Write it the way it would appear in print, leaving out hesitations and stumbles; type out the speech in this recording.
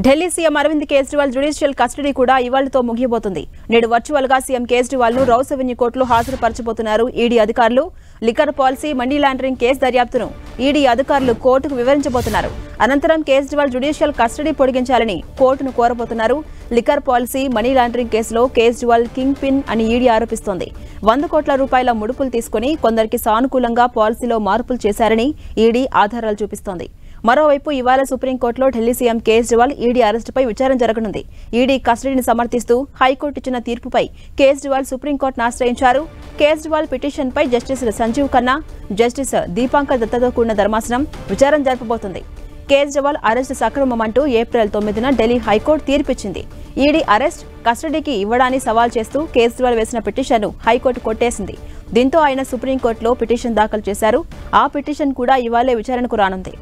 Delhi CM Arvind Kejriwal judicial custody కూడా ఇవాళతో ముగియబోతుంది. నేడు వర్చువల్ గా సీఎం కేజ్రీవాల్ ను రౌస్ అవెన్యూ కోర్టులో హాజరుపరచబోతున్నారు ఈడీ అధికారులు. Liquor policy, money laundering case దర్యాప్తును ఈడీ అధికారులు కోర్టుకు వివరించబోతున్నారు. అనంతరం కేజ్రీవాల్ జ్యుడిషియల్ కస్టడీ పొడిగించాలని కోర్టును కోరబోతున్నారు. లిక్కర్ పాలసీ, మనీ లాండరింగ్ కేసులో కేజ్రీవాల్ కింగ్ పిన్ అని ఈడీ ఆరోపిస్తోంది. 100 కోట్ల రూపాయల ముడుపులు తీసుకుని కొందరికి సానుకూలంగా పాలసీలో మార్పులు చేశారని ఈడీ ఆధారాలు చూపిస్తోంది. మరోవైపు ఇవాళ సుప్రీంకోర్టులో ఢిల్లీ సీఎం కేజ్రీవాల్ ఈడీ అరెస్టుపై విచారణ జరగనుంది. ఈడీ కస్టడీని సమర్థిస్తూ హైకోర్టు ఇచ్చిన తీర్పుపై కేజ్రీవాల్ సుప్రీంకోర్టును ఆశ్రయించారు. కేజ్రీవాల్ పిటిషన్పై జస్టిస్ సంజీవ్ ఖన్నా, జస్టిస్ దీపాంకర్ దత్తతో కూడిన ధర్మాసనం విచారణ జరపబోతుంది. కేజ్రీవాల్ అరెస్టు సక్రమమంటూ ఏప్రిల్ 9న ఢిల్లీ హైకోర్టు తీర్పిచ్చింది. ఈడీ అరెస్ట్, కస్టడీకి ఇవ్వడాన్ని సవాల్ చేస్తూ కేజ్రీవాల్ వేసిన పిటిషన్ను హైకోర్టు కొట్టేసింది. దీంతో ఆయన సుప్రీంకోర్టులో పిటిషన్ దాఖలు చేశారు. ఆ పిటిషన్ కూడా ఇవాళే విచారణకు రానుంది.